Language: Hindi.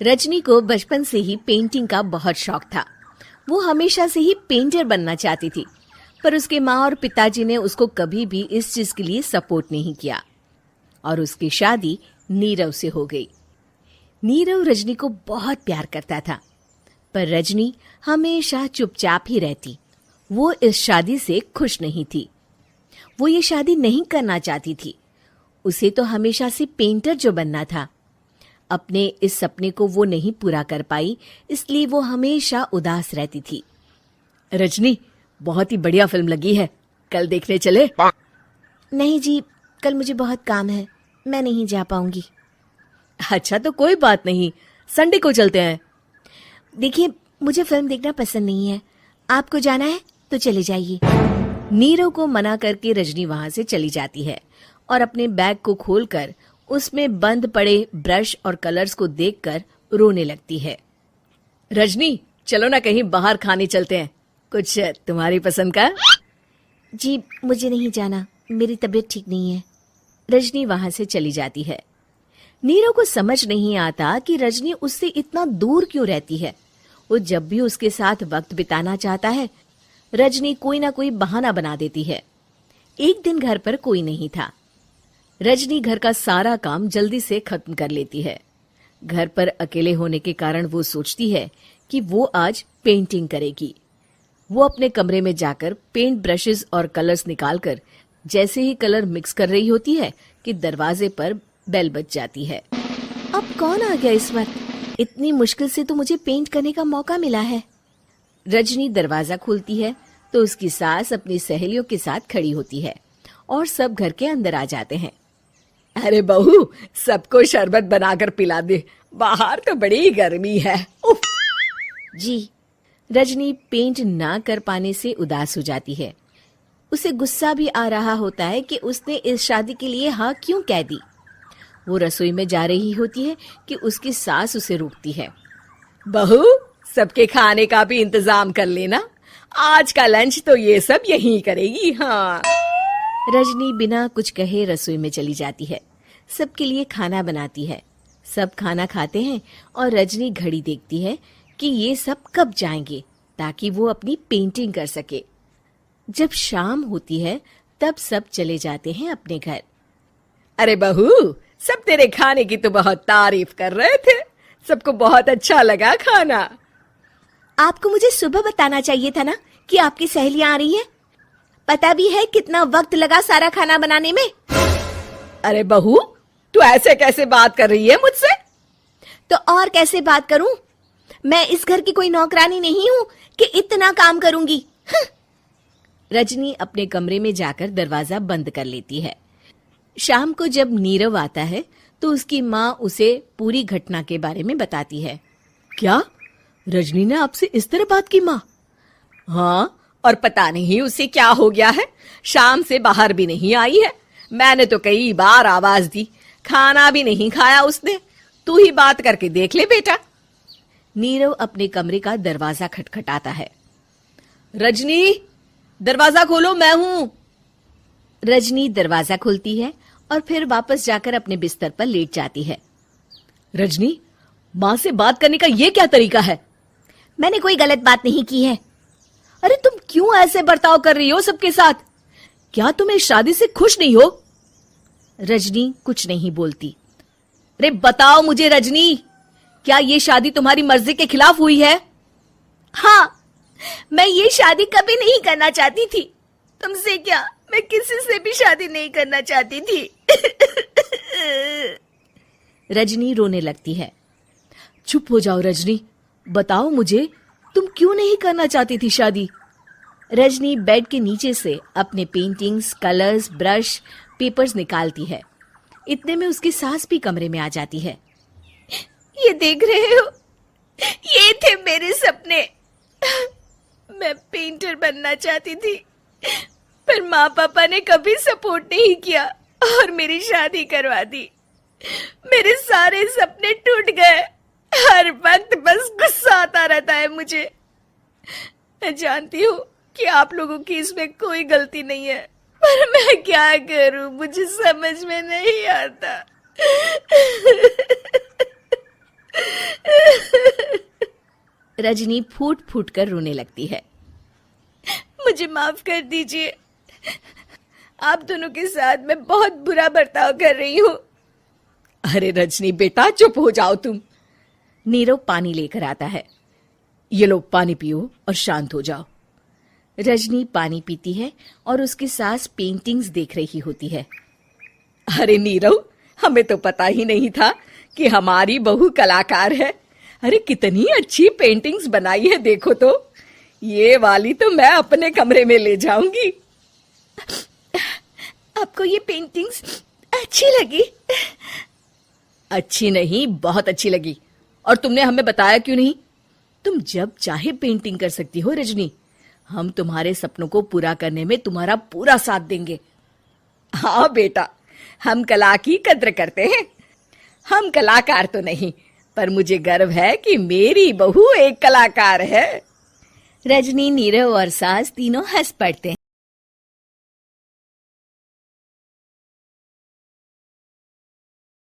रजनी को बचपन से ही पेंटिंग का बहुत शौक था। वो हमेशा से ही पेंटर बनना चाहती थी, पर उसके माँ और पिताजी ने उसको कभी भी इस चीज के लिए सपोर्ट नहीं किया और उसकी शादी नीरव से हो गई। नीरव रजनी को बहुत प्यार करता था, पर रजनी हमेशा चुपचाप ही रहती। वो इस शादी से खुश नहीं थी। वो ये शादी नहीं करना चाहती थी। उसे तो हमेशा से पेंटर जो बनना था। अपने इस सपने को वो नहीं पूरा कर पाई, इसलिए वो हमेशा उदास रहती थी। रजनी, बहुत ही बढ़िया फिल्म लगी है, कल देखने चले? नहीं जी, कल मुझे बहुत काम है, मैं नहीं जा पाऊंगी। अच्छा तो कोई बात नहीं, संडे को चलते हैं। देखिए, मुझे फिल्म देखना पसंद नहीं है। आपको जाना है तो चले जाइए। नीरव को मना करके रजनी वहां से चली जाती है और अपने बैग को खोलकर उसमें बंद पड़े ब्रश और कलर्स को देखकर रोने लगती है। रजनी, चलो ना कहीं बाहर खाने चलते हैं, कुछ तुम्हारी पसंद का। जी, मुझे नहीं जाना, मेरी तबीयत ठीक नहीं है। रजनी वहां से चली जाती है। नीरव को समझ नहीं आता कि रजनी उससे इतना दूर क्यों रहती है। वो जब भी उसके साथ वक्त बिताना चाहता है, रजनी कोई ना कोई बहाना बना देती है। एक दिन घर पर कोई नहीं था। रजनी घर का सारा काम जल्दी से खत्म कर लेती है। घर पर अकेले होने के कारण वो सोचती है कि वो आज पेंटिंग करेगी। वो अपने कमरे में जाकर पेंट ब्रशेस और कलर्स निकालकर जैसे ही कलर मिक्स कर रही होती है कि दरवाजे पर बेल बज जाती है। अब कौन आ गया इस वक्त? इतनी मुश्किल से तो मुझे पेंट करने का मौका मिला है। रजनी दरवाजा खोलती है तो उसकी सास अपनी सहेलियों के साथ खड़ी होती है और सब घर के अंदर आ जाते हैं। अरे बहू, सबको शरबत बनाकर पिला दे, बाहर तो बड़ी गर्मी है। उफ। जी। रजनी पेंट ना कर पाने से उदास हो जाती है। उसे गुस्सा भी आ रहा होता है कि उसने इस शादी के लिए हाँ क्यों कह दी। वो रसोई में जा रही होती है कि उसकी सास उसे रोकती है। बहू, सबके खाने का भी इंतजाम कर लेना, आज का लंच तो ये सब यहीं करेगी। हाँ। रजनी बिना कुछ कहे रसोई में चली जाती है। सबके लिए खाना बनाती है। सब खाना खाते हैं और रजनी घड़ी देखती है कि ये सब कब जाएंगे ताकि वो अपनी पेंटिंग कर सके। जब शाम होती है तब सब चले जाते हैं अपने घर। अरे बहू, सब तेरे खाने की तो बहुत तारीफ कर रहे थे, सबको बहुत अच्छा लगा खाना। आपको मुझे सुबह बताना चाहिए था ना कि आपकी सहेलियां आ रही हैं। पता भी है कितना वक्त लगा सारा खाना बनाने में। अरे बहू, तू ऐसे कैसे बात कर रही है मुझसे? तो और कैसे बात करूं? मैं इस घर की कोई नौकरानी नहीं हूं कि इतना काम करूंगी। रजनी अपने कमरे में जाकर दरवाजा बंद कर लेती है। शाम को जब नीरव आता है तो उसकी माँ उसे पूरी घटना के बारे में बताती है। क्या रजनी ने आपसे इस तरह बात की माँ? हाँ, और पता नहीं उसे क्या हो गया है, शाम से बाहर भी नहीं आई है। मैंने तो कई बार आवाज दी, खाना भी नहीं खाया उसने। तू ही बात करके देख ले बेटा। नीरव अपने कमरे का दरवाजा खटखटाता है। रजनी, दरवाजा खोलो, मैं हूं। रजनी दरवाजा खोलती है और फिर वापस जाकर अपने बिस्तर पर लेट जाती है। रजनी, माँ से बात करने का ये क्या तरीका है? मैंने कोई गलत बात नहीं की है। अरे तुम क्यों ऐसे बर्ताव कर रही हो सबके साथ? क्या तुम इस शादी से खुश नहीं हो? रजनी कुछ नहीं बोलती। अरे बताओ मुझे रजनी, क्या ये शादी तुम्हारी मर्जी के खिलाफ हुई है? हाँ, मैं ये शादी कभी नहीं करना चाहती थी। तुमसे क्या, मैं किसी से भी शादी नहीं करना चाहती थी। रजनी रोने लगती है। चुप हो जाओ रजनी, बताओ मुझे, तुम क्यों नहीं करना चाहती थी शादी? रजनी बेड के नीचे से अपने पेंटिंग्स, कलर्स, ब्रश, पेपर्स निकालती है। इतने में उसकी सास भी कमरे में आ जाती है। ये देख रहे हो, ये थे मेरे सपने। मैं पेंटर बनना चाहती थी, पर माँ पापा ने कभी सपोर्ट नहीं किया और मेरी शादी करवा दी। मेरे सारे सपने टूट गए। हर वक्त बस गुस्सा आता रहता है मुझे। मैं जानती हूँ कि आप लोगों की इसमें कोई गलती नहीं है, पर मैं क्या करूं, मुझे समझ में नहीं आता। रजनी फूट फूट कर रोने लगती है। मुझे माफ कर दीजिए, आप दोनों के साथ मैं बहुत बुरा बर्ताव कर रही हूँ। अरे रजनी बेटा चुप हो जाओ तुम। नीरव पानी लेकर आता है। ये लो पानी पियो और शांत हो जाओ। रजनी पानी पीती है और उसकी सास पेंटिंग्स देख रही होती है। अरे नीरव, हमें तो पता ही नहीं था कि हमारी बहू कलाकार है। अरे कितनी अच्छी पेंटिंग्स बनाई है, देखो तो। ये वाली तो मैं अपने कमरे में ले जाऊंगी। आपको ये पेंटिंग्स अच्छी लगी? अच्छी नहीं, बहुत अच्छी लगी। और तुमने हमें बताया क्यों नहीं? तुम जब चाहे पेंटिंग कर सकती हो रजनी। हम तुम्हारे सपनों को पूरा करने में तुम्हारा पूरा साथ देंगे। हाँ बेटा, हम कला की कद्र करते हैं। हम कलाकार तो नहीं, पर मुझे गर्व है कि मेरी बहू एक कलाकार है। रजनी, नीरव और सास तीनों हंस पड़ते हैं।